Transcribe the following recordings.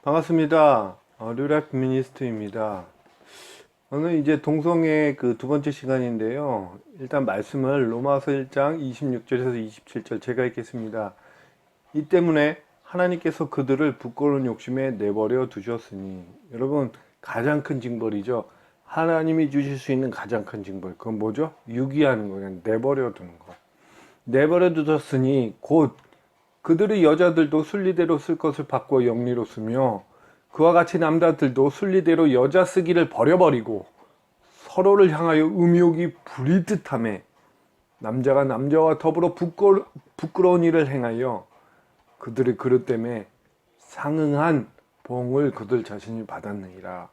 반갑습니다. 류락 미니스트입니다. 오늘 이제 동성애 그 두 번째 시간인데요. 일단 말씀을 로마서 1장 26절에서 27절 제가 읽겠습니다. 이 때문에 하나님께서 그들을 부끄러운 욕심에 내버려 두셨으니, 여러분, 가장 큰 징벌이죠. 하나님이 주실 수 있는 가장 큰 징벌, 그건 뭐죠? 유기하는 거, 그냥 내버려 두는 거. 내버려 두셨으니 곧 그들의 여자들도 순리대로 쓸 것을 바꾸어 영리로 쓰며, 그와 같이 남자들도 순리대로 여자 쓰기를 버려버리고 서로를 향하여 음욕이 부릴 듯하며 남자가 남자와 더불어 부끄러운 일을 행하여 그들의 그릇 때문에 상응한 보응을 그들 자신이 받았느니라.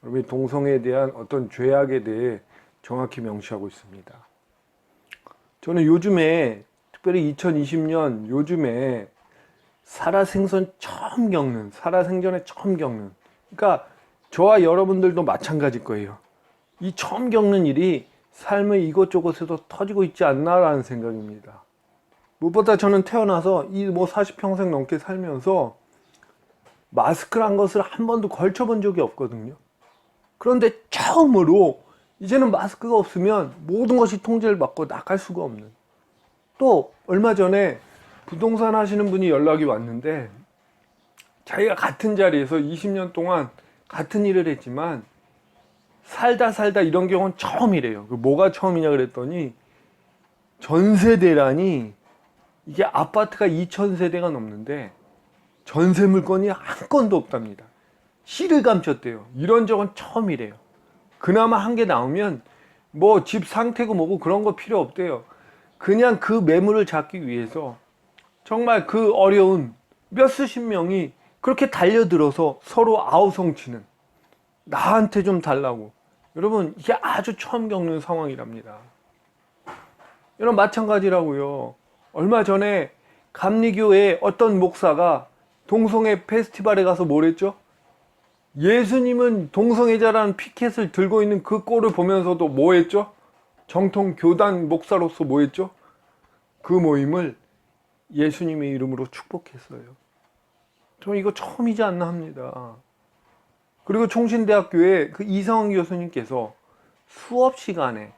여러분, 동성애에 대한 어떤 죄악에 대해 정확히 명시하고 있습니다. 저는 요즘에, 특별히 2020년 요즘에 살아생전에 처음 겪는, 그러니까 저와 여러분들도 마찬가지일 거예요. 이 처음 겪는 일이 삶의 이곳저곳에서 터지고 있지 않나라는 생각입니다. 무엇보다 저는 태어나서 이 40평생 넘게 살면서 마스크란 것을 한 번도 걸쳐본 적이 없거든요. 그런데 처음으로 이제는 마스크가 없으면 모든 것이 통제를 받고 나갈 수가 없는, 또 얼마 전에 부동산 하시는 분이 연락이 왔는데, 자기가 같은 자리에서 20년 동안 같은 일을 했지만 살다 이런 경우는 처음이래요. 뭐가 처음이냐 그랬더니, 전세 대란이, 이게 아파트가 2,000세대가 넘는데 전세 물건이 한 건도 없답니다. 실을 감췄대요. 이런 적은 처음이래요. 그나마 한 개 나오면 뭐 집 상태고 뭐고 그런 거 필요 없대요. 그냥 그 매물을 잡기 위해서 정말 그 어려운 몇 수십 명이 그렇게 달려들어서 서로 아우성치는, 나한테 좀 달라고. 여러분, 이게 아주 처음 겪는 상황이랍니다. 여러분, 마찬가지라고요. 얼마 전에 감리교회 어떤 목사가 동성애 페스티벌에 가서 뭘 했죠? 예수님은 동성애자라는 피켓을 들고 있는 그 꼴을 보면서도 뭐 했죠? 정통 교단 목사로서 뭐 했죠? 그 모임을 예수님의 이름으로 축복했어요. 저는 이거 처음이지 않나 합니다. 그리고 총신대학교에 그 이상원 교수님께서 수업 시간에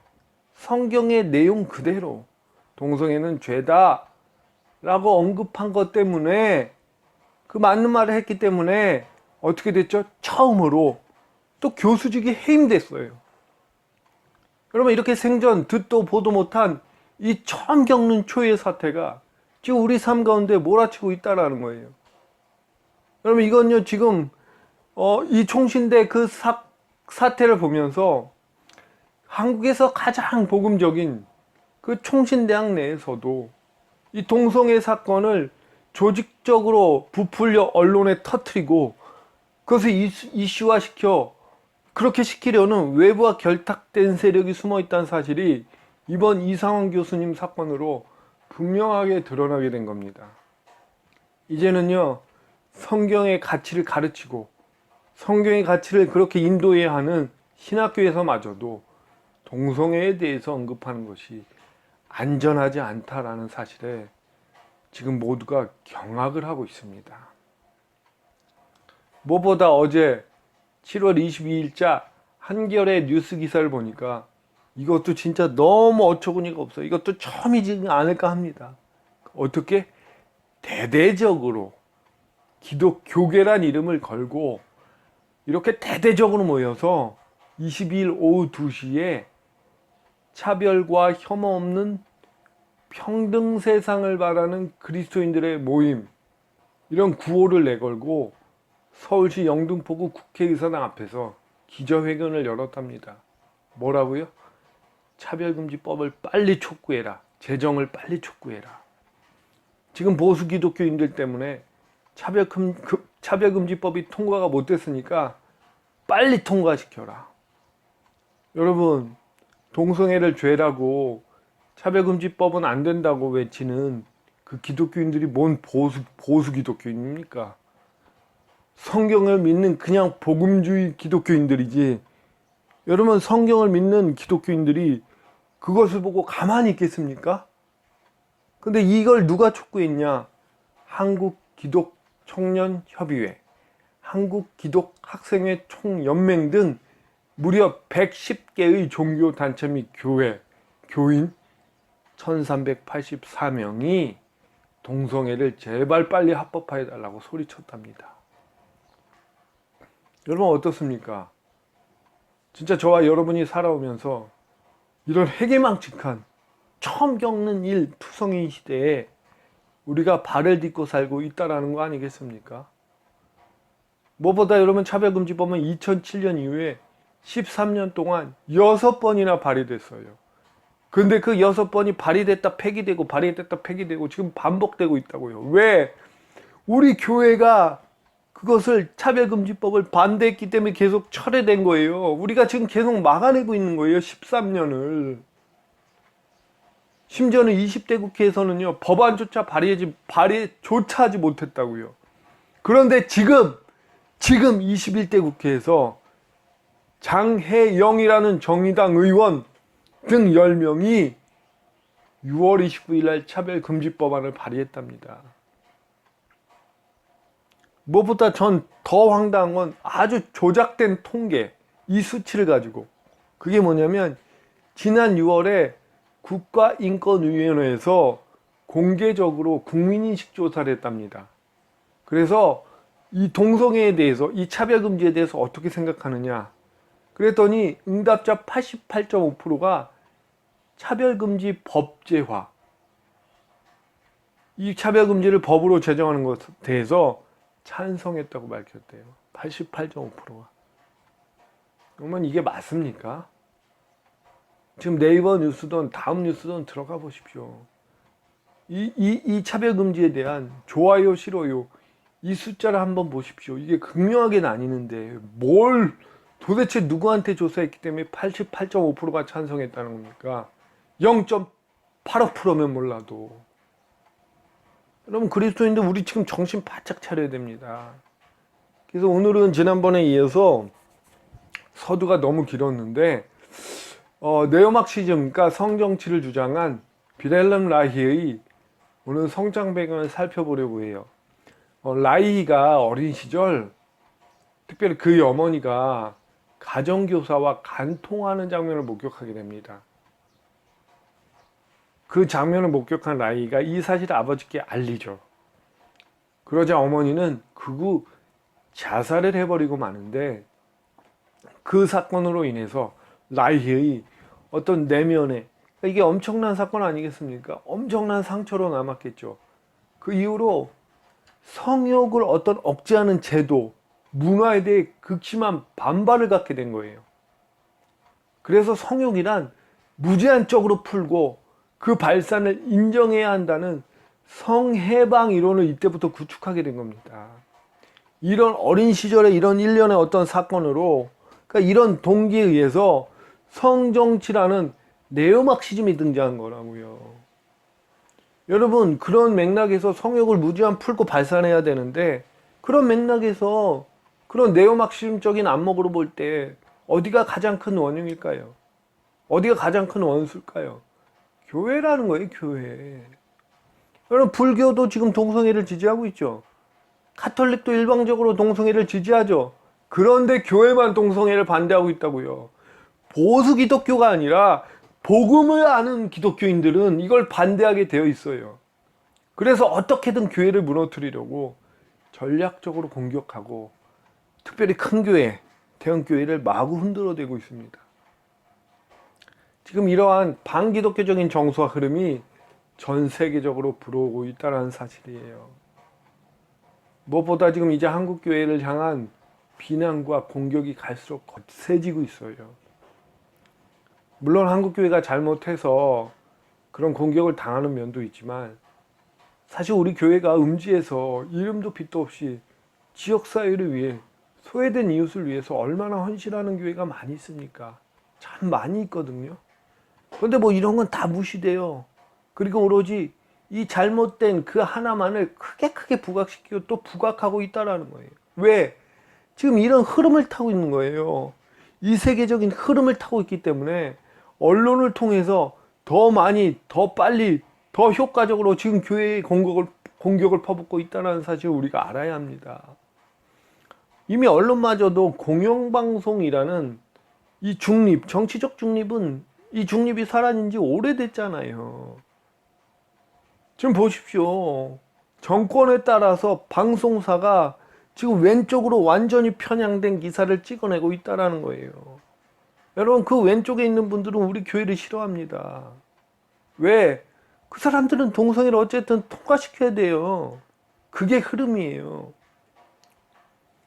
성경의 내용 그대로 동성애는 죄다 라고 언급한 것 때문에, 그 맞는 말을 했기 때문에 어떻게 됐죠? 처음으로 또 교수직이 해임됐어요. 여러분, 이렇게 생전 듣도 보도 못한 이 처음 겪는 초유의 사태가 지금 우리 삶 가운데 몰아치고 있다라는 거예요. 여러분, 이건요, 지금 이 총신대 그 사태를 보면서 한국에서 가장 복음적인 그 총신대학 내에서도 이 동성애 사건을 조직적으로 부풀려 언론에 터뜨리고 그것을 이슈화시켜, 그렇게 시키려는 외부와 결탁된 세력이 숨어 있다는 사실이 이번 이상원 교수님 사건으로 분명하게 드러나게 된 겁니다. 이제는요, 성경의 가치를 가르치고 성경의 가치를 그렇게 인도해야 하는 신학교에서마저도 동성애에 대해서 언급하는 것이 안전하지 않다라는 사실에 지금 모두가 경악을 하고 있습니다. 무엇보다 어제 7월 22일자 한겨레 뉴스 기사를 보니까 이것도 진짜 너무 어처구니가 없어요. 이것도 처음이지 않을까 합니다. 어떻게 대대적으로 기독교계란 이름을 걸고 이렇게 대대적으로 모여서 22일 오후 2시에 차별과 혐오 없는 평등 세상을 바라는 그리스도인들의 모임, 이런 구호를 내걸고 서울시 영등포구 국회의사당 앞에서 기자회견을 열었답니다. 뭐라고요? 차별금지법을 빨리 촉구해라. 제정을 빨리 촉구해라. 지금 보수 기독교인들 때문에 차별금지법이 통과가 못 됐으니까 빨리 통과시켜라. 여러분, 동성애를 죄라고 차별금지법은 안 된다고 외치는 그 기독교인들이 뭔 보수 기독교인입니까? 성경을 믿는 그냥 복음주의 기독교인들이지, 여러분, 성경을 믿는 기독교인들이 그것을 보고 가만히 있겠습니까? 근데 이걸 누가 촉구했냐? 한국기독청년협의회, 한국기독학생회 총연맹 등 무려 110개의 종교단체 및 교회, 교인 1384명이 동성애를 제발 빨리 합법화해달라고 소리쳤답니다. 여러분 어떻습니까? 진짜 저와 여러분이 살아오면서 이런 해괴망측한 처음 겪는 일 투성이 시대에 우리가 발을 딛고 살고 있다라는 거 아니겠습니까? 무엇보다 여러분 차별금지법은 2007년 이후에 13년 동안 6번이나 발의됐어요. 근데 그 6번이 발의됐다 폐기되고 발의됐다 폐기되고 지금 반복되고 있다고요. 왜? 우리 교회가 그것을 차별금지법을 반대했기 때문에 계속 철회된 거예요. 우리가 지금 계속 막아내고 있는 거예요. 13년을. 심지어는 20대 국회에서는요, 법안조차 발의조차 하지 못했다고요. 그런데 지금 21대 국회에서 장혜영이라는 정의당 의원 등 10명이 6월 29일 날 차별금지법안을 발의했답니다. 무엇보다 전 더 황당한 건 아주 조작된 통계, 이 수치를 가지고. 그게 뭐냐면 지난 6월에 국가인권위원회에서 공개적으로 국민인식 조사를 했답니다. 그래서 이 동성애에 대해서, 이 차별금지에 대해서 어떻게 생각하느냐. 그랬더니 응답자 88.5%가 차별금지 법제화, 이 차별금지를 법으로 제정하는 것에 대해서 찬성했다고 밝혔대요. 88.5%가. 그러면 이게 맞습니까? 지금 네이버 뉴스든 다음 뉴스든 들어가 보십시오. 이 차별금지에 대한 좋아요, 싫어요, 이 숫자를 한번 보십시오. 이게 극명하게 나뉘는데 뭘 도대체 누구한테 조사했기 때문에 88.5%가 찬성했다는 겁니까? 0.85%면 몰라도. 여러분 그리스도인들 우리 지금 정신 바짝 차려야 됩니다. 그래서 오늘은 지난번에 이어서 서두가 너무 길었는데 네오막시즘, 그러니까 성정치를 주장한 빌헬름 라히의 오늘 성장 배경을 살펴보려고 해요. 라히가 어린 시절 특별히 그의 어머니가 가정교사와 간통하는 장면을 목격하게 됩니다. 그 장면을 목격한 라히가 이 사실을 아버지께 알리죠. 그러자 어머니는 극우 자살을 해버리고 마는데 그 사건으로 인해서 라히의 어떤 내면에, 이게 엄청난 사건 아니겠습니까? 엄청난 상처로 남았겠죠. 그 이후로 성욕을 어떤 억제하는 제도, 문화에 대해 극심한 반발을 갖게 된 거예요. 그래서 성욕이란 무제한적으로 풀고 그 발산을 인정해야 한다는 성해방 이론을 이때부터 구축하게 된 겁니다. 이런 어린 시절에 이런 일련의 어떤 사건으로, 그러니까 이런 동기에 의해서 성정치라는 네오막시즘이 등장한 거라고요. 여러분 그런 맥락에서 성욕을 무제한 풀고 발산해야 되는데, 그런 맥락에서 그런 네오막시즘적인 안목으로 볼 때 어디가 가장 큰 원흉일까요? 어디가 가장 큰 원수일까요? 교회라는 거예요, 교회. 여러분 불교도 지금 동성애를 지지하고 있죠. 가톨릭도 일방적으로 동성애를 지지하죠. 그런데 교회만 동성애를 반대하고 있다고요. 보수 기독교가 아니라 복음을 아는 기독교인들은 이걸 반대하게 되어 있어요. 그래서 어떻게든 교회를 무너뜨리려고 전략적으로 공격하고, 특별히 큰 교회, 대형 교회를 마구 흔들어대고 있습니다. 지금 이러한 반기독교적인 정서와 흐름이 전 세계적으로 불어오고 있다는 사실이에요. 무엇보다 지금 이제 한국 교회를 향한 비난과 공격이 갈수록 거세지고 있어요. 물론 한국 교회가 잘못해서 그런 공격을 당하는 면도 있지만, 사실 우리 교회가 음지에서 이름도 빛도 없이 지역사회를 위해, 소외된 이웃을 위해서 얼마나 헌신하는 교회가 많이 있습니까? 참 많이 있거든요. 그런데 뭐 이런 건 다 무시돼요. 그리고 오로지 이 잘못된 그 하나만을 크게 부각시키고 또 부각하고 있다라는 거예요. 왜? 지금 이런 흐름을 타고 있는 거예요. 이 세계적인 흐름을 타고 있기 때문에 언론을 통해서 더 많이, 더 빨리, 더 효과적으로 지금 교회의 공격을 퍼붓고 있다는 사실을 우리가 알아야 합니다. 이미 언론마저도 공영방송이라는 이 중립, 정치적 중립은 이 중립이 사라진 지 오래됐잖아요. 지금 보십시오. 정권에 따라서 방송사가 지금 왼쪽으로 완전히 편향된 기사를 찍어내고 있다라는 거예요. 여러분, 그 왼쪽에 있는 분들은 우리 교회를 싫어합니다. 왜? 그 사람들은 동성애를 어쨌든 통과시켜야 돼요. 그게 흐름이에요.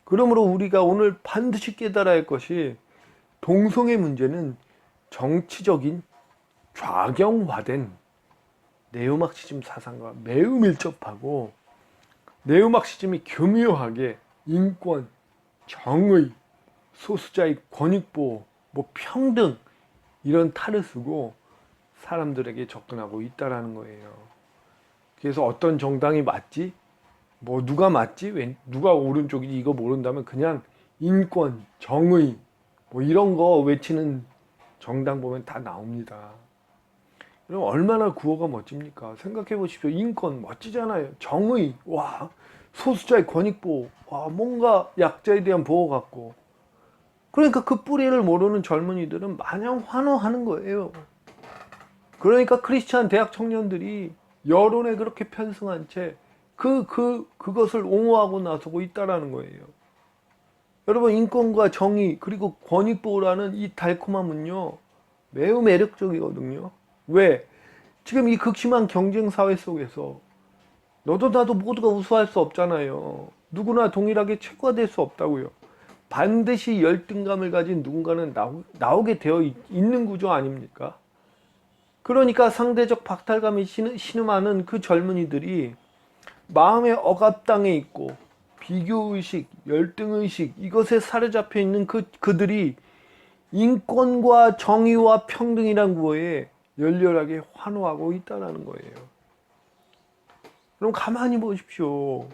그러므로 우리가 오늘 반드시 깨달아야 할 것이 동성애 문제는 정치적인 좌경화된 네오마르크시즘 사상과 매우 밀접하고 네오마르크시즘이 교묘하게 인권, 정의, 소수자의 권익보호, 뭐 평등 이런 탈을 쓰고 사람들에게 접근하고 있다라는 거예요. 그래서 어떤 정당이 맞지? 뭐 누가 맞지? 누가 오른쪽이지? 이거 모른다면 그냥 인권, 정의 뭐 이런 거 외치는 정당 보면 다 나옵니다. 그럼 얼마나 구호가 멋집니까? 생각해 보십시오. 인권 멋지잖아요. 정의, 와, 소수자의 권익보호, 와, 뭔가 약자에 대한 보호 같고. 그러니까 그 뿌리를 모르는 젊은이들은 마냥 환호하는 거예요. 그러니까 크리스찬 대학 청년들이 여론에 그렇게 편승한 채 그것을 옹호하고 나서고 있다라는 거예요. 여러분, 인권과 정의 그리고 권익보호라는 이 달콤함은요 매우 매력적이거든요. 왜? 지금 이 극심한 경쟁 사회 속에서 너도 나도 모두가 우수할 수 없잖아요. 누구나 동일하게 최고가 될 수 없다고요. 반드시 열등감을 가진 누군가는 나오게 되어 있는 구조 아닙니까? 그러니까 상대적 박탈감이 신음하는 그 젊은이들이 마음의 억압당해 있고 비교의식, 열등의식 이것에 사로잡혀 있는 그들이 인권과 정의와 평등이란 구호에 열렬하게 환호하고 있다는 거예요. 그럼 가만히 보십시오.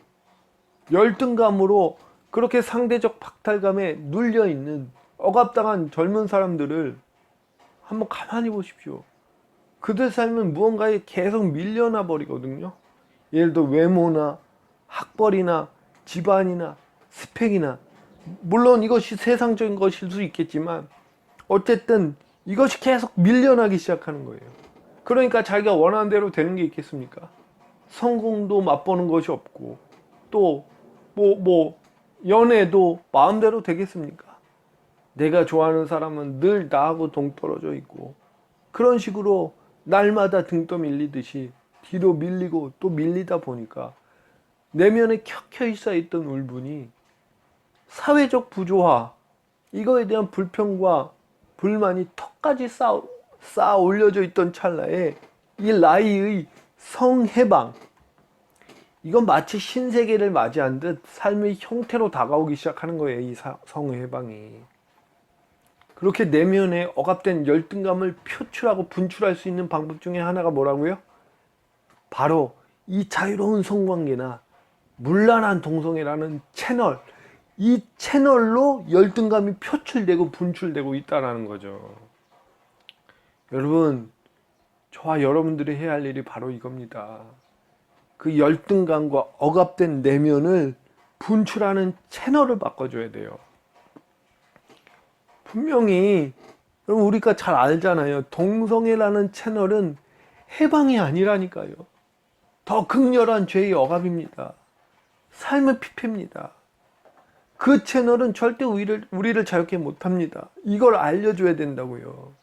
열등감으로 그렇게 상대적 박탈감에 눌려있는 억압당한 젊은 사람들을 한번 가만히 보십시오. 그들 삶은 무언가에 계속 밀려나 버리거든요. 예를 들어 외모나 학벌이나 집안이나 스펙이나, 물론 이것이 세상적인 것일 수 있겠지만 어쨌든 이것이 계속 밀려나기 시작하는 거예요. 그러니까 자기가 원하는 대로 되는 게 있겠습니까? 성공도 맛보는 것이 없고 또 연애도 마음대로 되겠습니까? 내가 좋아하는 사람은 늘 나하고 동떨어져 있고 그런 식으로 날마다 등 떠밀리듯이 뒤로 밀리고 또 밀리다 보니까 내면에 켜켜이 쌓여있던 울분이 사회적 부조화, 이거에 대한 불평과 불만이 턱까지 쌓아 올려져 있던 찰나에 이 나이의 성해방, 이건 마치 신세계를 맞이한 듯 삶의 형태로 다가오기 시작하는 거예요. 이 성해방이. 그렇게 내면에 억압된 열등감을 표출하고 분출할 수 있는 방법 중에 하나가 뭐라고요? 바로 이 자유로운 성관계나 문란한 동성애라는 채널, 이 채널로 열등감이 표출되고 분출되고 있다는 거죠. 여러분, 저와 여러분들이 해야 할 일이 바로 이겁니다. 그 열등감과 억압된 내면을 분출하는 채널을 바꿔줘야 돼요. 분명히 여러분, 우리가 잘 알잖아요. 동성애라는 채널은 해방이 아니라니까요. 더 극렬한 죄의 억압입니다. 삶의 피폐입니다. 그 채널은 절대 우리를 자유케 못합니다. 이걸 알려줘야 된다고요.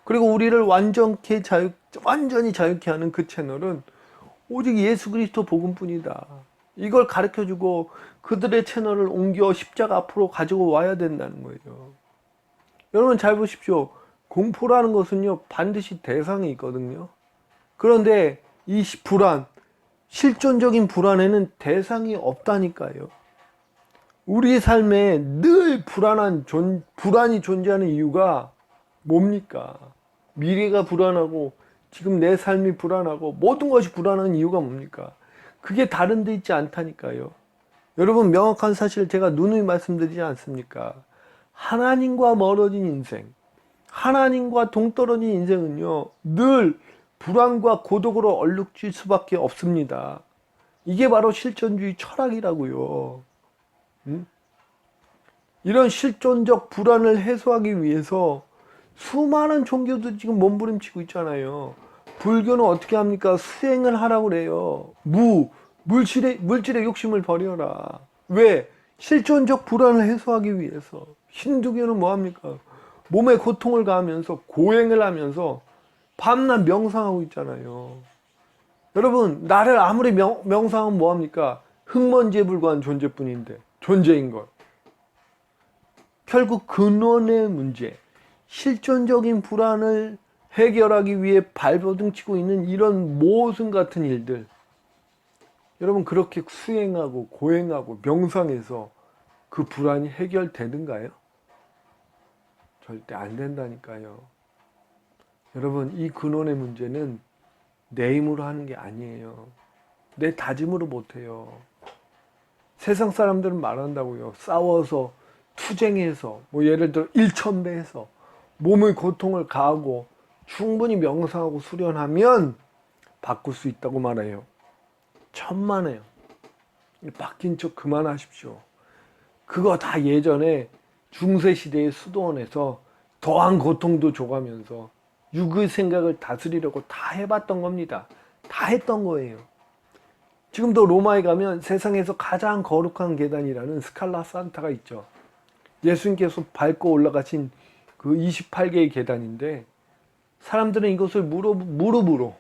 그리고 우리를 완전히 자유케 하는 그 채널은 오직 예수 그리스도 복음뿐이다. 이걸 가르쳐주고 그들의 채널을 옮겨 십자가 앞으로 가지고 와야 된다는 거예요. 여러분 잘 보십시오. 공포라는 것은요 반드시 대상이 있거든요. 그런데 이 불안, 실존적인 불안에는 대상이 없다니까요. 우리 삶에 늘 불안이 존재하는 이유가 뭡니까? 미래가 불안하고 지금 내 삶이 불안하고 모든 것이 불안한 이유가 뭡니까? 그게 다른 데 있지 않다니까요. 여러분, 명확한 사실을 제가 누누이 말씀드리지 않습니까? 하나님과 멀어진 인생, 하나님과 동떨어진 인생은요 늘 불안과 고독으로 얼룩질 수밖에 없습니다. 이게 바로 실존주의 철학이라고요. 이런 실존적 불안을 해소하기 위해서 수많은 종교도 지금 몸부림치고 있잖아요. 불교는 어떻게 합니까? 수행을 하라고 그래요. 물질의 욕심을 버려라. 왜? 실존적 불안을 해소하기 위해서. 힌두교는 뭐 합니까? 몸에 고통을 가하면서 고행을 하면서 밤낮 명상하고 있잖아요. 여러분, 나를 아무리 명상하면 뭐 합니까? 흙먼지에 불과한 존재뿐인데, 존재인 걸. 결국 근원의 문제, 실존적인 불안을 해결하기 위해 발버둥치고 있는 이런 모순 같은 일들, 여러분 그렇게 수행하고 고행하고 명상해서 그 불안이 해결되는가요? 절대 안 된다니까요. 여러분, 이 근원의 문제는 내 힘으로 하는 게 아니에요. 내 다짐으로 못해요. 세상 사람들은 말한다고요. 싸워서 투쟁해서 뭐 예를 들어 일천배해서 몸의 고통을 가하고 충분히 명상하고 수련하면 바꿀 수 있다고 말해요. 천만에요. 바뀐 척 그만하십시오. 그거 다 예전에 중세시대의 수도원에서 더한 고통도 줘가면서 육의 생각을 다스리려고 다 해봤던 겁니다. 다 했던 거예요. 지금도 로마에 가면 세상에서 가장 거룩한 계단이라는 스칼라 산타가 있죠. 예수님께서 밟고 올라가신 그 28개의 계단인데 사람들은 이것을 무릎으로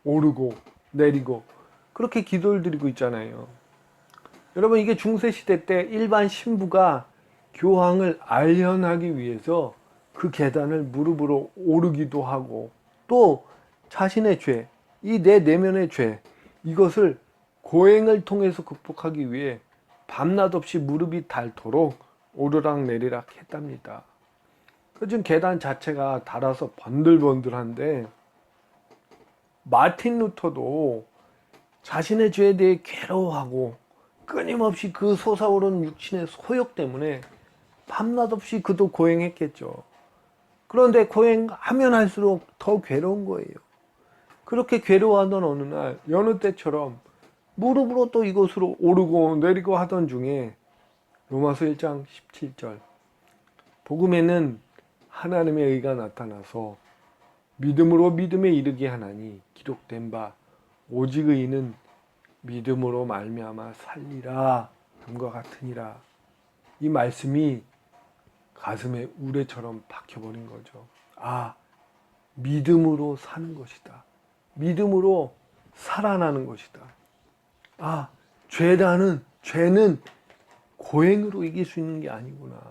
오르고 내리고 그렇게 기도를 드리고 있잖아요. 여러분, 이게 중세시대 때 일반 신부가 교황을 알련하기 위해서 그 계단을 무릎으로 오르기도 하고 또 자신의 죄, 이 내 내면의 죄, 이것을 고행을 통해서 극복하기 위해 밤낮 없이 무릎이 닳도록 오르락 내리락 했답니다. 지금 계단 자체가 닳아서 번들번들한데 마틴 루터도 자신의 죄에 대해 괴로워하고 끊임없이 그 솟아오르는 육신의 소욕 때문에 밤낮 없이 그도 고행했겠죠. 그런데 고행하면 할수록 더 괴로운 거예요. 그렇게 괴로워하던 어느 날 여느 때처럼 무릎으로 또 이곳으로 오르고 내리고 하던 중에 로마서 1장 17절 복음에는 하나님의 의가 나타나서 믿음으로 믿음에 이르게 하나니 기록된 바 오직 의인은 믿음으로 말미암아 살리라 함과 같으니라. 이 말씀이 가슴에 우레처럼 박혀버린 거죠. 아, 믿음으로 사는 것이다. 믿음으로 살아나는 것이다. 아, 죄는 고행으로 이길 수 있는 게 아니구나.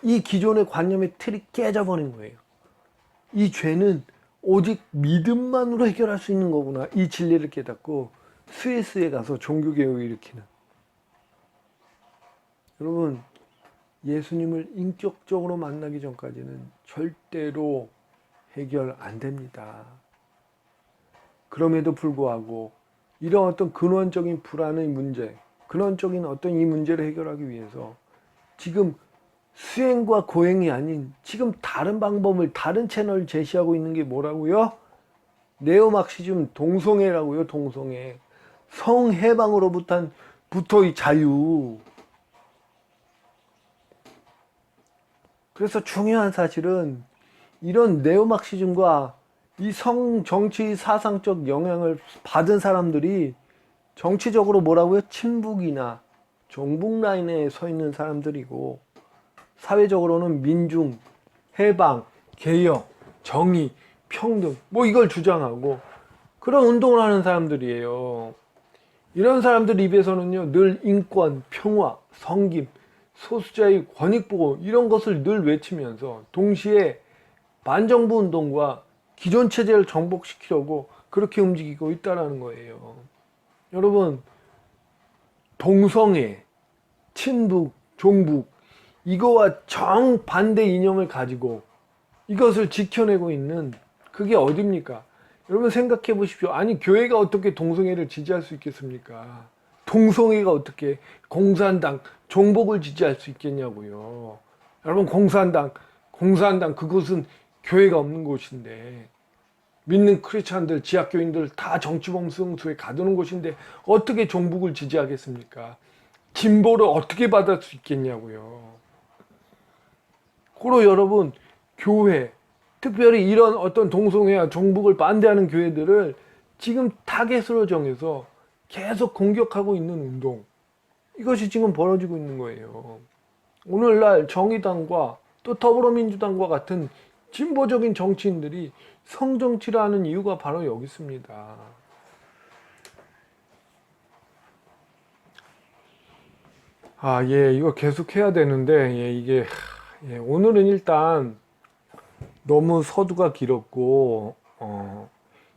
이 기존의 관념의 틀이 깨져버린 거예요. 이 죄는 오직 믿음만으로 해결할 수 있는 거구나. 이 진리를 깨닫고 스위스에 가서 종교개혁을 일으키는. 여러분, 예수님을 인격적으로 만나기 전까지는 절대로 해결 안 됩니다. 그럼에도 불구하고 이런 어떤 근원적인 불안의 문제, 근원적인 어떤 이 문제를 해결하기 위해서 지금 수행과 고행이 아닌 지금 다른 방법을, 다른 채널을 제시하고 있는 게 뭐라고요? 네오막시즘 동성애라고요. 동성애. 성해방으로부터의 자유. 그래서 중요한 사실은 이런 네오막시즘과 이 정치 사상적 영향을 받은 사람들이 정치적으로 뭐라고요? 친북이나 종북 라인에 서 있는 사람들이고 사회적으로는 민중, 해방, 개혁, 정의, 평등 뭐 이걸 주장하고 그런 운동을 하는 사람들이에요. 이런 사람들 입에서는요 늘 인권, 평화, 성김, 소수자의 권익보호 이런 것을 늘 외치면서 동시에 반정부 운동과 기존 체제를 정복시키려고 그렇게 움직이고 있다는 거예요. 여러분, 동성애, 친북, 종북 이거와 정반대 이념을 가지고 이것을 지켜내고 있는 그게 어딥니까? 여러분 생각해 보십시오. 아니 교회가 어떻게 동성애를 지지할 수 있겠습니까? 동성애가 어떻게 공산당, 종북을 지지할 수 있겠냐고요. 여러분 공산당 그곳은 교회가 없는 곳인데 믿는 크리스찬들, 지하교인들 다 정치범승수에 가두는 곳인데 어떻게 종북을 지지하겠습니까? 진보를 어떻게 받을 수 있겠냐고요. 그리고 여러분, 교회, 특별히 이런 어떤 동성애와 종북을 반대하는 교회들을 지금 타겟으로 정해서 계속 공격하고 있는 운동, 이것이 지금 벌어지고 있는 거예요. 오늘날 정의당과 또 더불어민주당과 같은 진보적인 정치인들이 성정치를 하는 이유가 바로 여기 있습니다. 이거 계속 해야 되는데, 오늘은 일단 너무 서두가 길었고,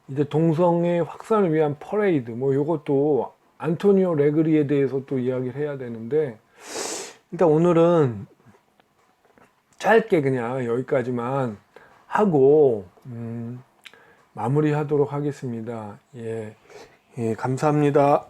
이제 동성애 확산을 위한 퍼레이드, 요것도 안토니오 레그리에 대해서 또 이야기를 해야 되는데, 일단 오늘은 짧게 그냥 여기까지만 하고, 마무리 하도록 하겠습니다. 감사합니다.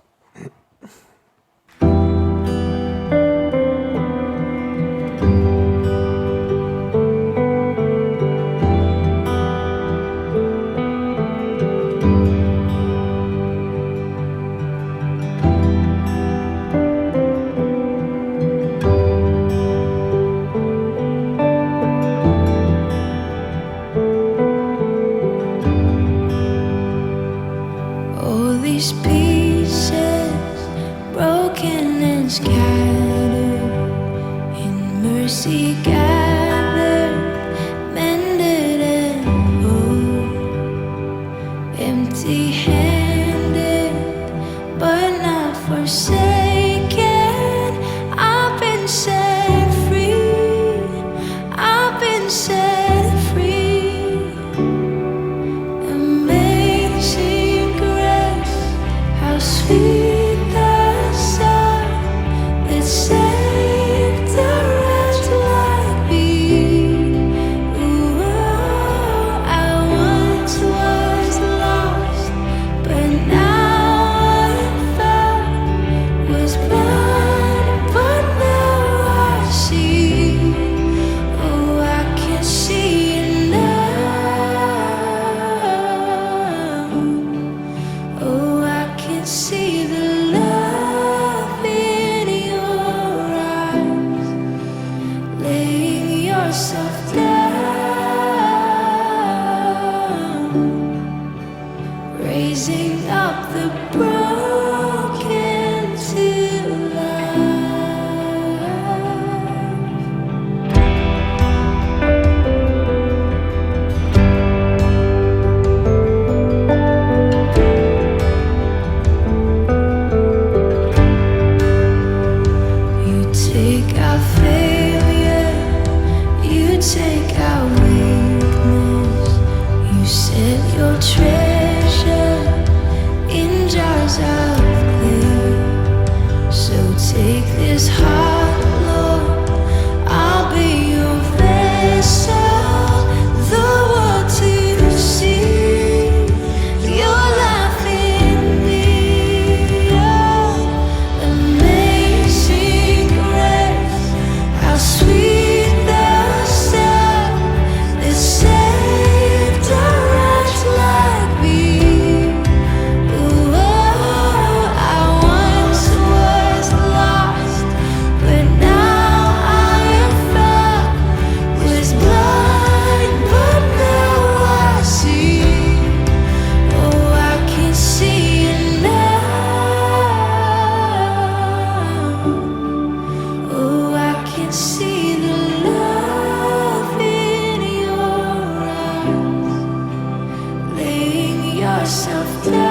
All these pieces broken and scattered, in mercy gathered, mended and whole, empty-handed but not forsaken. I've been set free, I've been set free. Amazing grace, how sweet the sound that saved a wretch like me. Ooh, I once was lost, but now I'm found. Was blind, but now I see. Oh, I can see now. Oh, I can see the love in your eyes, laying yourself down, raising up the broken to life. You take our failure, you take our weakness, you set your treasure in jars of clay. So take this heart, Lord, I'll be your vessel, the world to see your life in me. Oh, amazing grace, how sweet the sound that saved a wretch like me. Ooh, I once was lost, but now I am found. Was blind, but now I see. Oh, I can see it now. Oh, I can see the love in your eyes, laying yourself down,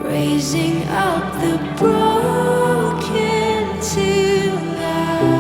raising up the broken to life.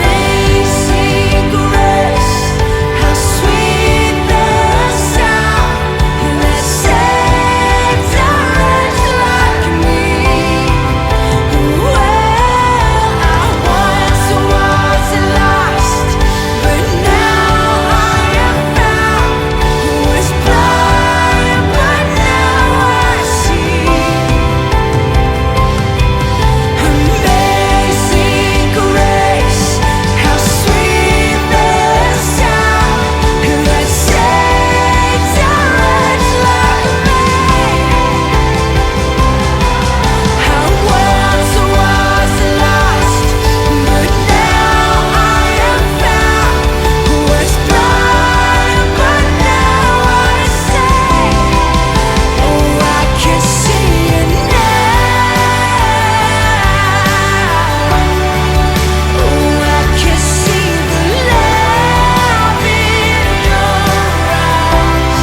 Amazing grace, how sweet the sound that saved a wretch like me. Well, I once was lost, but now I am found. Was blind, but now I see. Amazing grace, how sweet the sound that saved a wretch like me. I once was lost, but now I am found. Was blind, but now I see. Oh, I can see it now. Oh, I can see the love in your eyes,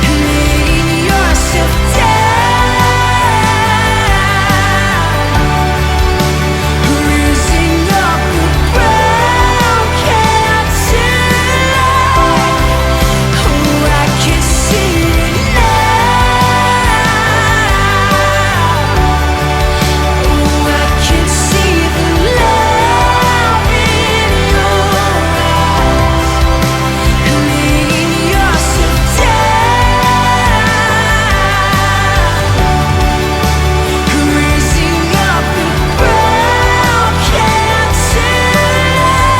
laying yourself down, raising up the broken to life. Oh, I can see it now. Oh, I can see the love in your eyes, laying yourself down, raising up the broken to life.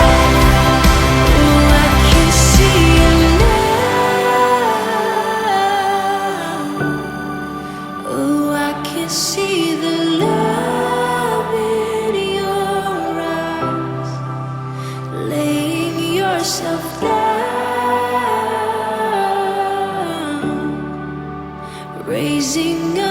Oh, I can see it now. Oh, I can see the love in your eyes, laying yourself down, raising up